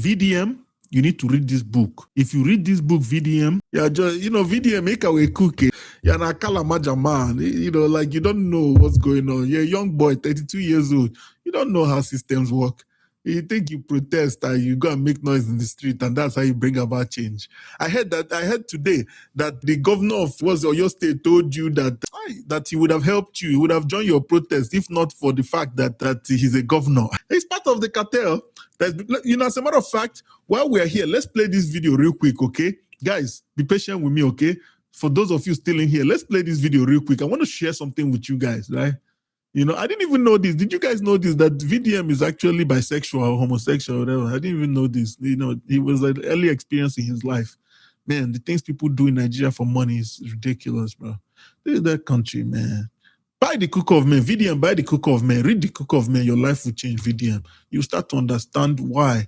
VDM, you need to read this book. If you read this book, VDM, VDM make away cookie. You're not Kalamaja man. Like you don't know what's going on. You're a young boy, 32 years old. You don't know how systems work. You think you protest and you go and make noise in the street, and that's how you bring about change. I heard today that the governor of Oyo State told you that he would have helped you, he would have joined your protest if not for the fact that he's a governor. He's part of the cartel. As a matter of fact, while we're here, let's play this video real quick, okay? Guys, be patient with me, okay? For those of you still in here, let's play this video real quick. I want to share something with you guys, right? I didn't even know this. Did you guys know this? That VDM is actually bisexual or homosexual or whatever. I didn't even know this. It was an early experience in his life. Man, the things people do in Nigeria for money is ridiculous, bro. This is that country, man. Buy the Cook of Men. VDM, buy the Cook of Men. Read the Cook of Men. Your life will change, VDM. You start to understand why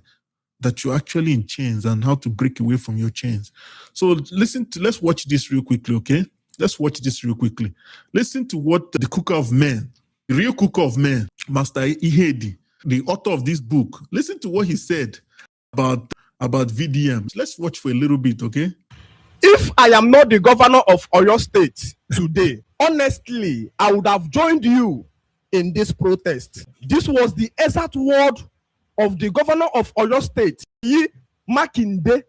that you're actually in chains and how to break away from your chains. So let's watch this real quickly, okay? Let's watch this real quickly. Listen to what the Cook of Men, the real Cook of Men, Master Ihedi, the author of this book, listen to what he said about VDM. Let's watch for a little bit, okay? If I am not the governor of Oyo State today, honestly, I would have joined you in this protest. This was the exact word of the governor of Oyo State, Seyi Makinde,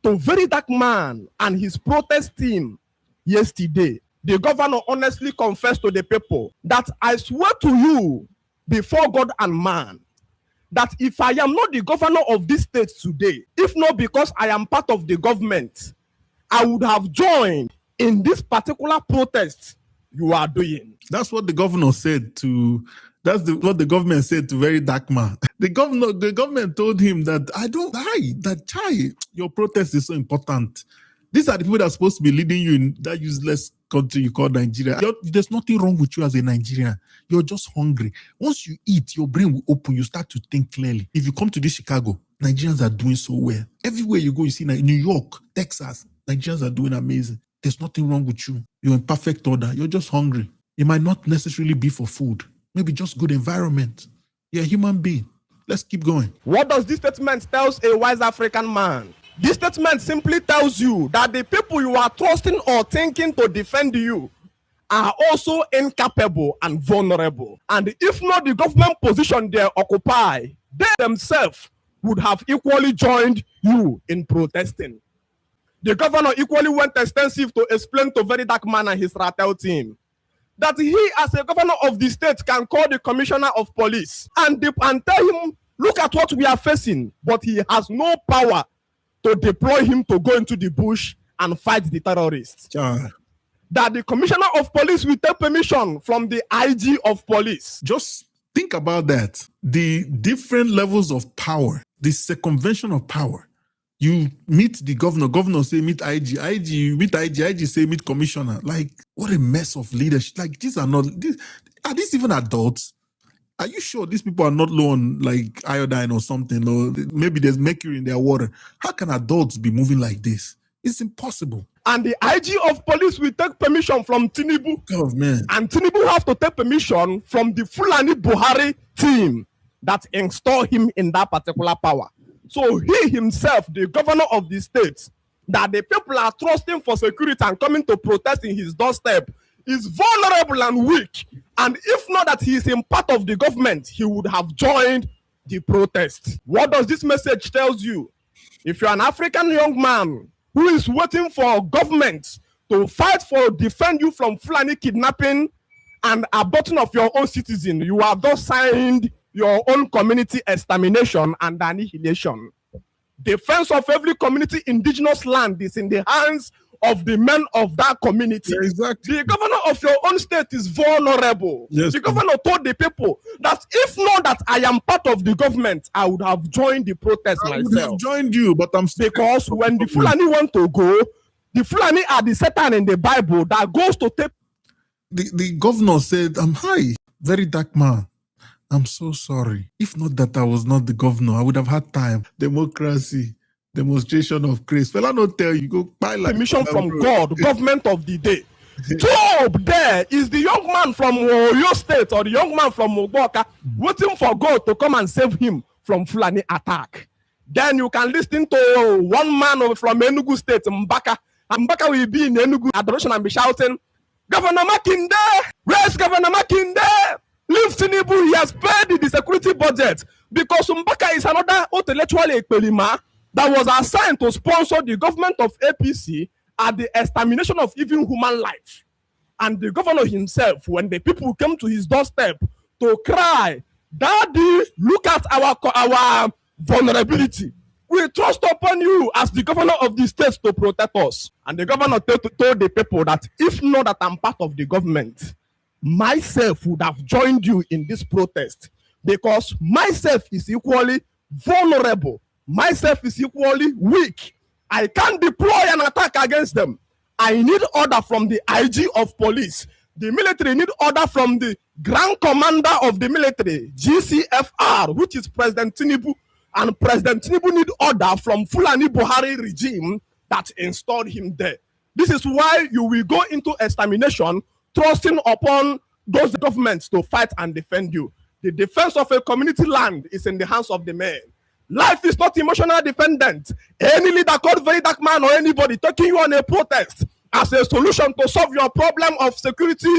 to VeryDarkMan and his protest team yesterday. The governor honestly confessed to the people that I swear to you before God and man that if I am not the governor of this state today, if not because I am part of the government, I would have joined in this particular protest you are doing. That's what the governor said to. What the government said to VeryDarkMan. The government told him that your protest is so important. These are the people that are supposed to be leading you in that useless country you call Nigeria. There's nothing wrong with you as a Nigerian. You're just hungry. Once you eat, your brain will open. You start to think clearly. If you come to this Chicago, Nigerians are doing so well. Everywhere you go, you see New York, Texas, Nigerians are doing amazing. There's nothing wrong with you. You're in perfect order. You're just hungry. It might not necessarily be for food. Maybe just good environment. You're a human being. Let's keep going. What does this statement tell a wise African man? This statement simply tells you that the people you are trusting or thinking to defend you are also incapable and vulnerable. And if not the government position they occupy, they themselves would have equally joined you in protesting. The governor equally went extensive to explain to VeryDarkMan and his Ratel team that he, as a governor of the state, can call the commissioner of police and tell him, look at what we are facing, but he has no power to deploy him to go into the bush and fight the terrorists. That the commissioner of police will take permission from the IG of police. Just think about that. The different levels of power, the circumvention of power. You meet the governor say meet IG, you meet IG say meet commissioner. Like, what a mess of leadership. Like, are these even adults? Are you sure these people are not low on like iodine or something? Or maybe there's mercury in their water. How can adults be moving like this? It's impossible. And the IG of police will take permission from Tinubu. Oh, man. And Tinubu have to take permission from the Fulani Buhari team that install him in that particular power. So he himself, the governor of the state, that the people are trusting for security and coming to protest in his doorstep, is vulnerable and weak. And if not that he is in part of the government, he would have joined the protest. What does this message tell you? If you're an African young man who is waiting for government to fight for defend you from Fulani kidnapping and aborting of your own citizen, you have just signed your own community extermination and annihilation. Defense of every community indigenous land is in the hands of the men of that community. Yeah, exactly. The governor of your own state is vulnerable. Yes, the governor told the people that if not that I am part of the government, I would have joined the protest myself. I would have joined you, but I'm still. Because when the Fulani want to go, the Fulani are the Satan in the Bible that goes to take. The governor said, I'm VeryDarkMan. I'm so sorry. If not that I was not the governor, I would have had time. Democracy, demonstration of grace. Fella not tell you, go buy like permission from God, government of the day. Job there is the young man from Oyo State or the young man from Moboka waiting for God to come and save him from Fulani attack. Then you can listen to one man from Enugu State, Mbaka. And Mbaka will be in Enugu adoration and be shouting, Governor Makinde, where's Governor Makinde? Leave Tinubu, he has paid the security budget. Because Mbaka is another intellectual ekpelima that was assigned to sponsor the government of APC at the extermination of even human life. And the governor himself, when the people came to his doorstep to cry, Daddy, look at our vulnerability. We trust upon you as the governor of the state to protect us. And the governor told the people that if not that I'm part of the government, myself would have joined you in this protest, because myself is equally vulnerable. Myself is equally weak. I can't deploy an attack against them. I need order from the IG of police. The military need order from the Grand Commander of the military, GCFR, which is President Tinubu. And President Tinubu need order from Fulani Buhari regime that installed him there. This is why you will go into extermination, trusting upon those governments to fight and defend you. The defense of a community land is in the hands of the men. Life is not emotional dependent. Any leader called VeryDarkMan or anybody taking you on a protest as a solution to solve your problem of security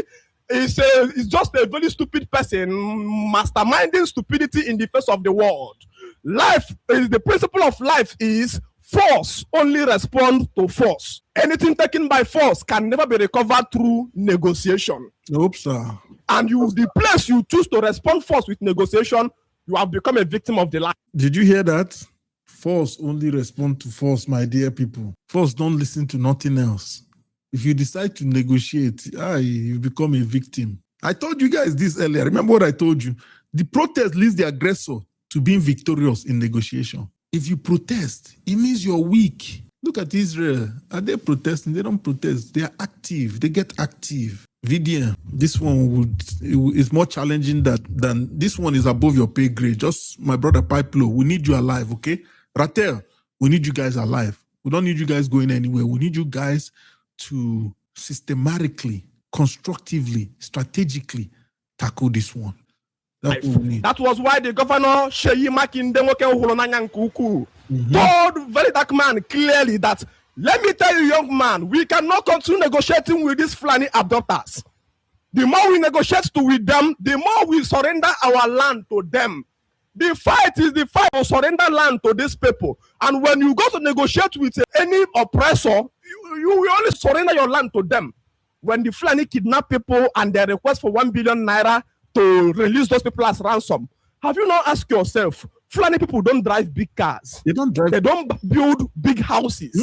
is just a very stupid person masterminding stupidity in the face of the world. Life is the principle of life is force only respond to force. Anything taken by force can never be recovered through negotiation. Nope, sir. And the place you choose to respond force with negotiation, you have become a victim of the life. Did you hear that? Force only respond to force, my dear people. Force don't listen to nothing else. If you decide to negotiate, you become a victim. I told you guys this earlier. Remember what I told you? The protest leads the aggressor to being victorious in negotiation. If you protest, it means you're weak. Look at Israel. Are they protesting? They don't protest. They are active. They get active. VDM, this one is more challenging than this one is above your pay grade. Just my brother Pipelo, we need you alive, okay? Ratel, we need you guys alive. We don't need you guys going anywhere. We need you guys to systematically, constructively, strategically tackle this one. That was why the governor Seyi Makinde told VeryDarkMan clearly that, let me tell you, young man, we cannot continue negotiating with these Fulani abductors. The more we negotiate with them, the more we surrender our land to them. The fight is the fight to surrender land to these people. And when you go to negotiate with any oppressor, you will only surrender your land to them. When the Fulani kidnap people and they request for 1 billion naira to release those people as ransom, have you not asked yourself, Fulani people don't drive big cars. They don't drive. They don't build big houses.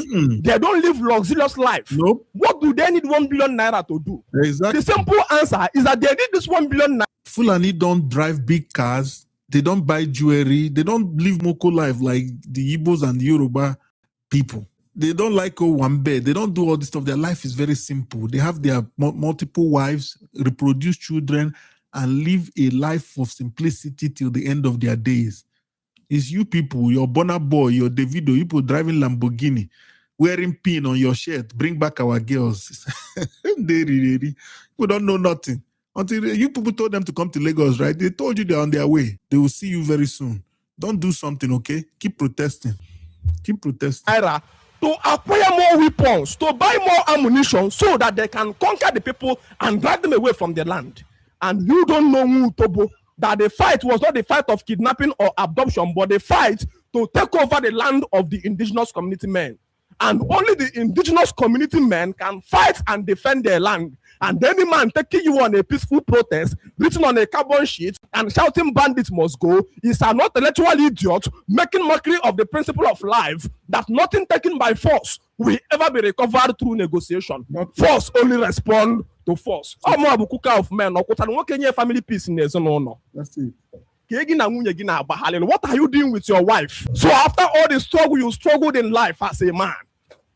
They don't live luxurious life. Nope. What do they need 1 billion naira to do? Exactly. The simple answer is that they need this 1 billion naira. Fulani don't drive big cars. They don't buy jewelry. They don't live Moko life like the Igbos and the Yoruba people. They don't like Owambe. They don't do all this stuff. Their life is very simple. They have their multiple wives, reproduce children, and live a life of simplicity till the end of their days. It's you people, your Burna Boy, your Davido, you people driving Lamborghini, wearing pin on your shirt, bring back our girls. People don't know nothing. Until you people told them to come to Lagos, right? They told you they're on their way. They will see you very soon. Don't do something, okay? Keep protesting. Keep protesting. To acquire more weapons, to buy more ammunition so that they can conquer the people and drag them away from their land. And you don't know, Tobo, that the fight was not the fight of kidnapping or abduction, but the fight to take over the land of the indigenous community men. And only the indigenous community men can fight and defend their land. And any man taking you on a peaceful protest, written on a carbon sheet and shouting bandits must go, is an intellectual idiot making mockery of the principle of life that nothing taken by force will ever be recovered through negotiation. Force only respond to force. Of men, family peace in the That's it. What are you doing with your wife? So after all the struggle you struggled in life as a man,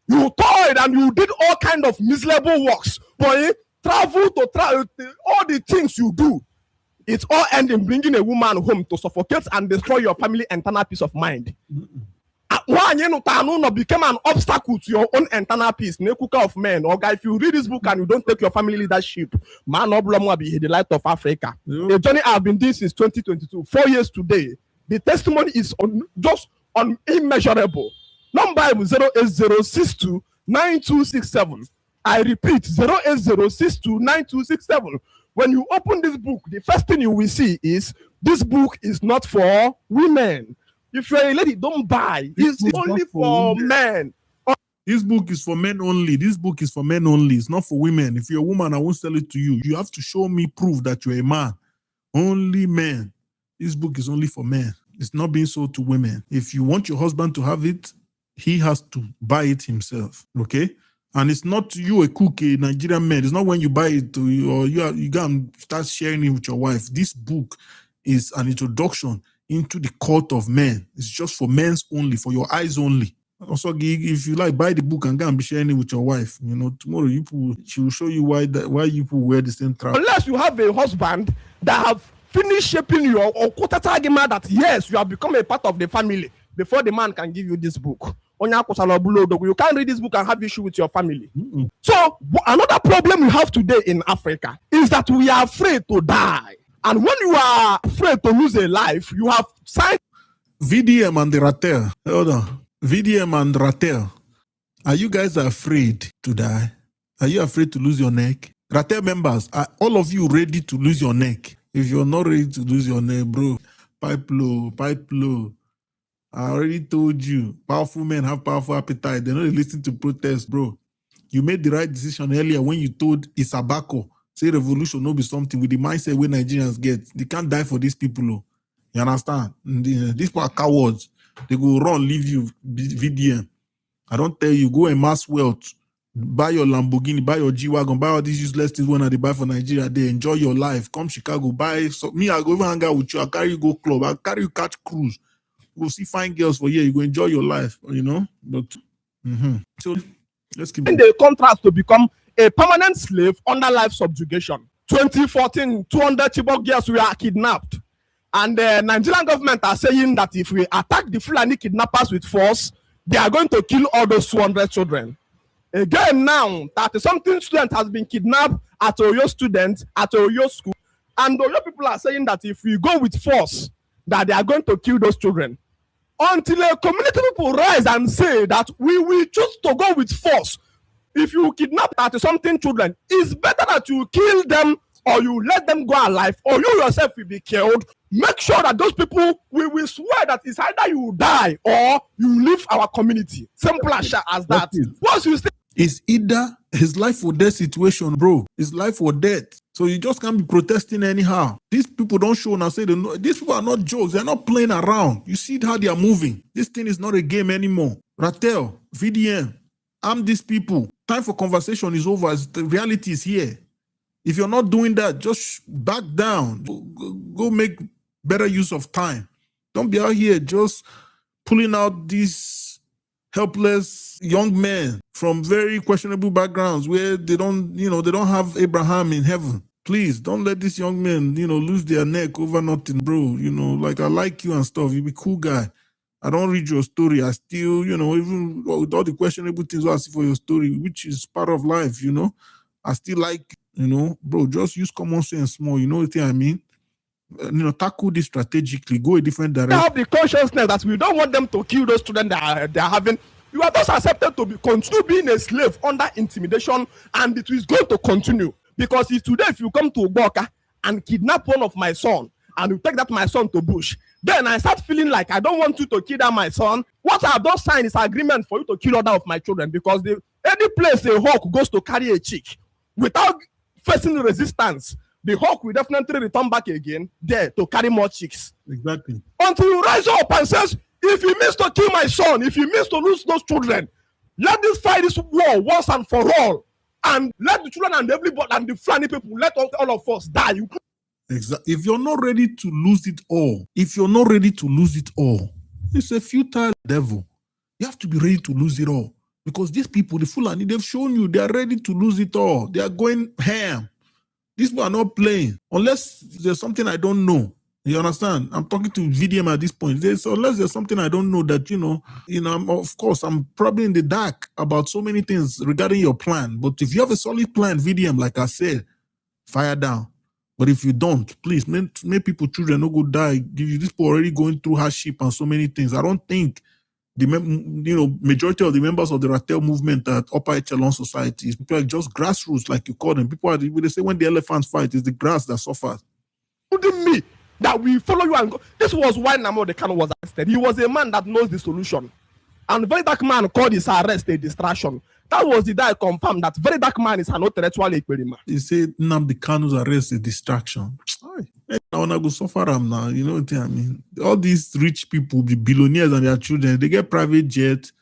you toiled and you did all kind of miserable works, boy, travel to all the things you do, it's all end in bringing a woman home to suffocate and destroy your family internal peace of mind. Became an obstacle to your own internal peace. Of men, or guy, if you read this book and you don't take your family leadership, man, will be the light of Africa. The journey I've been doing since 2022, 4 years today. The testimony is just immeasurable. Number is 080629267. I repeat, 080629267. When you open this book, the first thing you will see is this book is not for women. If you're a lady, don't buy. It's only for men. This book is for men only. This book is for men only. It's not for women. If you're a woman, I won't sell it to you. You have to show me proof that you're a man. Only men. This book is only for men. It's not being sold to women. If you want your husband to have it, he has to buy it himself. Okay? And it's not you a cook, a Nigerian man. It's not when you buy it or you go and start sharing it with your wife. This book is an introduction into the cult of men. It's just for men's only, for your eyes only. Also, if you like, buy the book and go and be sharing it with your wife. You know, tomorrow she will show you why you people wear the same trouser. Unless you have a husband that have finished shaping you or quoted argument that yes, you have become a part of the family before the man can give you this book. You can't read this book and have issue with your family. So another problem we have today in Africa is that we are afraid to die. And when you are afraid to lose a life, you have signed VDM and the Ratel. Hold on. VDM and Ratel. Are you guys afraid to die? Are you afraid to lose your neck? Ratel members, are all of you ready to lose your neck? If you're not ready to lose your neck, bro, pipe low, pipe low. I already told you, powerful men have powerful appetite. They're not listening to protests, bro. You made the right decision earlier when you told Isabako, say revolution will be something with the mindset where Nigerians get. They can't die for these people. Oh. You understand? These people are cowards. They go run, leave you, VDM. I don't tell you, go and mass wealth. Buy your Lamborghini, buy your G-Wagon, buy all these useless things when they buy for Nigeria. They enjoy your life. Come Chicago, buy. So, me, I go even hang out with you. I carry you go club. I carry you catch cruise. Go see fine girls for here. You go enjoy your life, you know. But so let's keep. In the contract to become a permanent slave under life subjugation. 2014, 200 Chibok girls were kidnapped, and the Nigerian government are saying that if we attack the Fulani kidnappers with force, they are going to kill all those 200 children. Again, now 30-something student has been kidnapped at Oyo student at Oyo school, and Oyo people are saying that if we go with force, that they are going to kill those children. Until a community people rise and say that we will choose to go with force. If you kidnap 30-something children, it's better that you kill them or you let them go alive, or you yourself will be killed. Make sure that those people, we will swear that it's either you die or you leave our community. Simple as that. Once you stay, it's either his life or death situation, bro. It's life or death. So you just can't be protesting anyhow. These people don't show and say they know. These people are not jokes. They're not playing around. You see how they are moving. This thing is not a game anymore. Ratel, VDM, arm these people. Time for conversation is over. The reality is here. If you're not doing that, just back down. Go make better use of time. Don't be out here just pulling out these helpless young men from very questionable backgrounds where they don't have Abraham in heaven. Please don't let these young men, lose their neck over nothing, bro. Like I like you and stuff. You be a cool guy. I don't read your story. I still, even with all the questionable things I see for your story, which is part of life, I still like, bro, just use common sense more. You know what I mean? Tackle this strategically, go a different direction. Have the consciousness that we don't want them to kill those students that they are having. You are just accepted to continue being a slave under intimidation, and it is going to continue. Because if you come to Uboka and kidnap one of my son, and you take that my son to bush, then I start feeling like I don't want you to kill that my son. What I have just signed is agreement for you to kill other of my children, because any place a hawk goes to carry a chick without facing resistance, the hawk will definitely return back again there to carry more chicks. Exactly. Until you rise up and says, if he means to kill my son, if he means to lose those children, let this fight this war once and for all. And let the children and everybody and the Fulani people, let all of us die. Exactly. If you're not ready to lose it all, it's a futile devil. You have to be ready to lose it all. Because these people, the Fulani, they've shown you they are ready to lose it all. They are going ham. These people are not playing. Unless there's something I don't know. You understand? I'm talking to VDM at this point. Unless there's something I don't know that, of course, I'm probably in the dark about so many things regarding your plan. But if you have a solid plan, VDM, like I said, fire down. But if you don't, please, make people, children, no go die. These people already going through hardship and so many things. I don't think majority of the members of the Ratel movement at upper echelon societies, people like just grassroots, like you call them. They say when the elephants fight, it's the grass that suffers. Me that we follow you and go. This was why Nnamdi Kanu was arrested. He was a man that knows the solution. And VeryDarkMan called his arrest a distraction. That was the day I confirmed that VeryDarkMan is an intellectual experiment. He said Nnamdi Kanu's arrest is a distraction. I want to go suffer them now. You know what I mean? All these rich people, the billionaires and their children, they get private jets.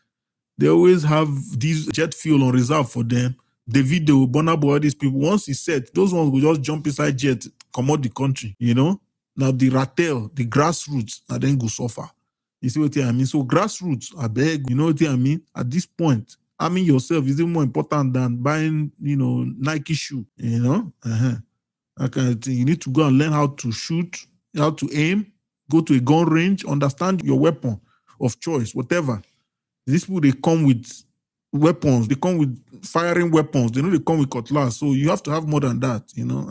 They always have these jet fuel on reserve for them. The video, Bonabo, all these people, once it's set, those ones will just jump inside jet, come out the country, you know? Now the Ratel, the grassroots, and then go suffer. You see what I mean? So grassroots, I beg, you know what I mean? At this point, arming yourself is even more important than buying, Nike shoe, you know? That kind of thing. You need to go and learn how to shoot, how to aim, go to a gun range, understand your weapon of choice, whatever. These people, they come with weapons. They come with firing weapons. They know they come with cutlass. So you have to have more than that, you know?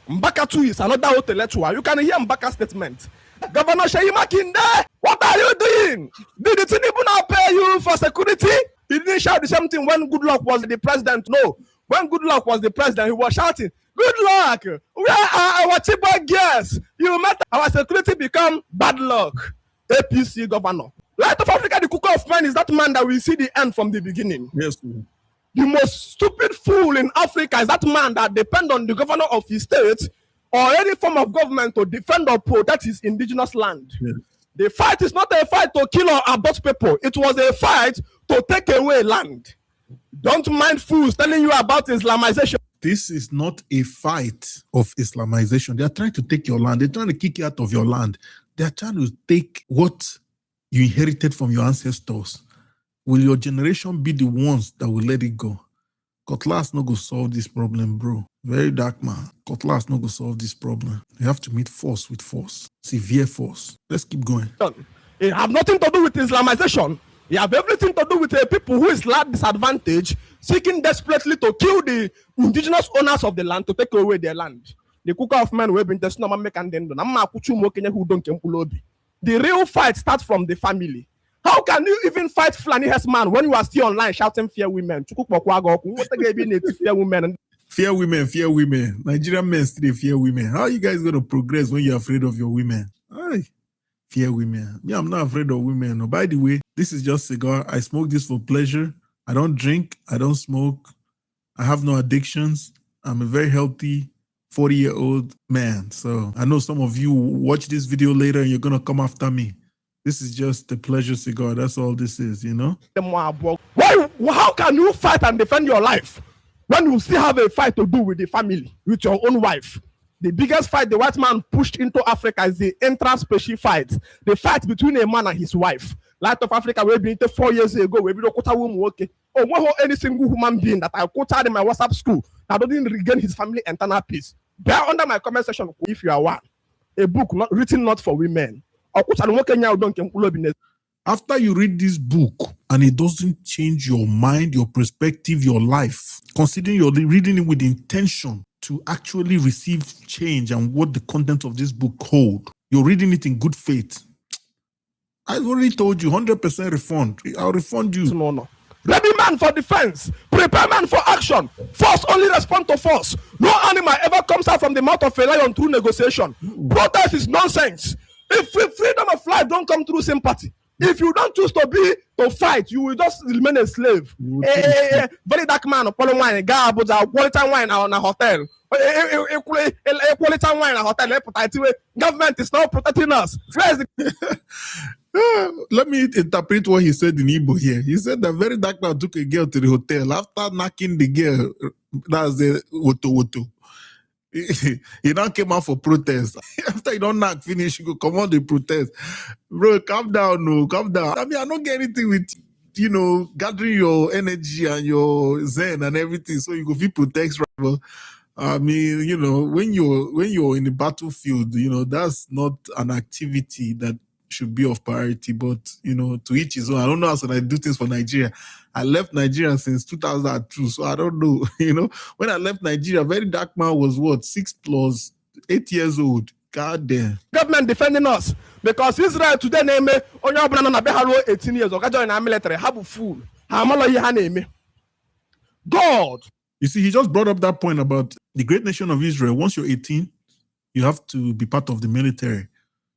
Mbaka too is another intellectual. You can hear Mbaka's statement. Governor Seyi Makinde, what are you doing? Did the Tinubu now pay you for security? He didn't shout the same thing when Goodluck was the president. No. When Goodluck was the president, he was shouting, "Good luck! Where are our Chibok girls? You met our security become bad luck." APC governor. Light of Africa, the cooker of man is that man that we see the end from the beginning. Yes. The most stupid fool in Africa is that man that depends on the governor of his state or any form of government to defend or protect his indigenous land. Yes. The fight is not a fight to kill or abort people. It was a fight to take away land. Don't mind fools telling you about Islamization. This is not a fight of Islamization. They are trying to take your land. They're trying to kick you out of your land. They are trying to take what you inherited from your ancestors. Will your generation be the ones that will let it go? Cutlass no go solve this problem, bro. VeryDarkMan. Cutlass no go solve this problem. You have to meet force with force. Severe force. Let's keep going. It have nothing to do with Islamization. You have everything to do with a people who is at disadvantage, seeking desperately to kill the indigenous owners of the land to take away their land. The cooker of men will be the real fight starts from the family. How can you even fight Fulani man when you are still online shouting fear women? Fear women. Nigerian men still fear women. How are you guys going to progress when you're afraid of your women? Aye. Fear women. Me, I'm not afraid of women. No, by the way, this is just cigar. I smoke this for pleasure. I don't drink. I don't smoke. I have no addictions. I'm a very healthy 40-year-old man. So I know some of you watch this video later and you're going to come after me. This is just a pleasure cigar. That's all this is, you know? Why? How can you fight and defend your life when you still have a fight to do with the family, with your own wife? The biggest fight the white man pushed into Africa is the intra-species fight. The fight between a man and his wife. Light of Africa, we been 4 years ago. We been okay. Oh, any single human being that I quoted in my WhatsApp school that didn't regain his family internal peace. Bear under my comment section if you are one. A book written not for women. After you read this book and it doesn't change your mind, your perspective, your life, considering you're reading it with the intention to actually receive change and what the content of this book hold, you're reading it in good faith. I already told you 100% refund. I'll refund you. No. Ready man for defense, prepare man for action. Force only respond to force. No animal ever comes out from the mouth of a lion through negotiation. Protest is nonsense. If freedom of life don't come through sympathy, if you don't choose to fight, you will just remain a slave. VeryDarkMan, Apollo wine, quality wine on a hotel. Quality wine a hotel. Government is not protecting us. Let me interpret what he said in Igbo here. He said that VeryDarkMan took a girl to the hotel. After knocking the girl, that's the woto. He now came out for protest. After you don't knock, finish, you go come on the protest. Bro, calm down, no, calm down. I mean, I don't get anything with, gathering your energy and your zen and everything. So you go feel protect, right? I mean, when you're in the battlefield, that's not an activity that should be of priority, but to each his own. I don't know how I do things for Nigeria. I left Nigeria since 2002, so I don't know. When I left Nigeria, VeryDarkMan was 6 + 8 years old. God damn. Government defending us because Israel today name onye ọbụla nọ na be ha ruo 18 years ọga join na military ha bụ fool ha amalọ ihe ha na-eme. God. You see, he just brought up that point about the great nation of Israel. Once you're 18, you have to be part of the military.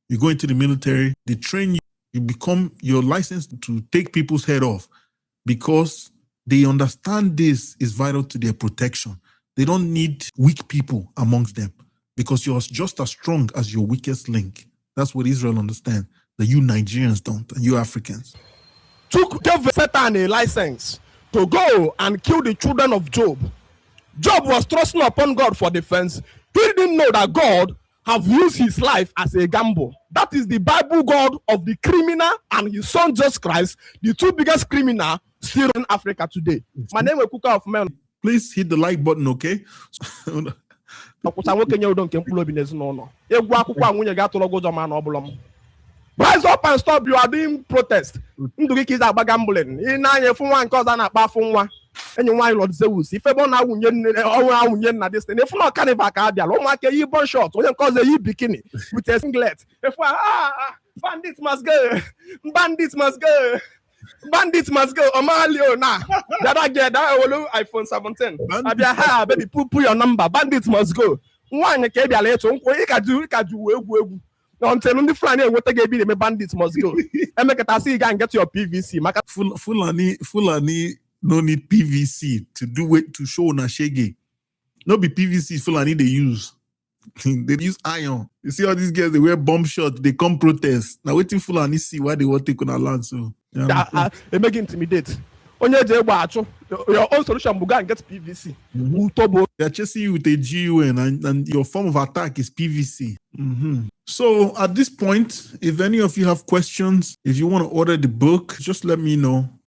You go into the military, they train you, you become your license to take people's head off because they understand this is vital to their protection. They don't need weak people amongst them because you're just as strong as your weakest link. That's what Israel understands, that you Nigerians don't and you Africans. Gave Satan a license to go and kill the children of Job. Job was trusting upon God for defense. He didn't know that God have used his life as a gamble. That is the Bible God of the criminal and his son Jesus Christ, the two biggest criminals still in Africa today. My name is Cooker of Men. Please hit the like button, okay? Rise up and stop. You are doing protest. Kids are gambling. And you want Lord Zeus. If ever now win this thing, if not carnival cardia, long like a burn short, or cause a bikini with a singlet. If bandits must go, bandits must go, bandits must go. Omalio na that I get that iPhone 17. I be a baby put your number. Bandits must go. One can be a later. You can do. Until the Fulani what they be the bandits must go. And make it see you can get your PVC. Fulani no need PVC to do it to show na shege. No be PVC Fulani they use. They use iron. You see all these guys they wear bomb shots, they come protest. Now waiting Fulani see why they want to take on our land. So they make intimidate. Your own solution will go and get PVC. They're chasing you with a GUN and your form of attack is PVC. So at this point, if any of you have questions, if you want to order the book, just let me know.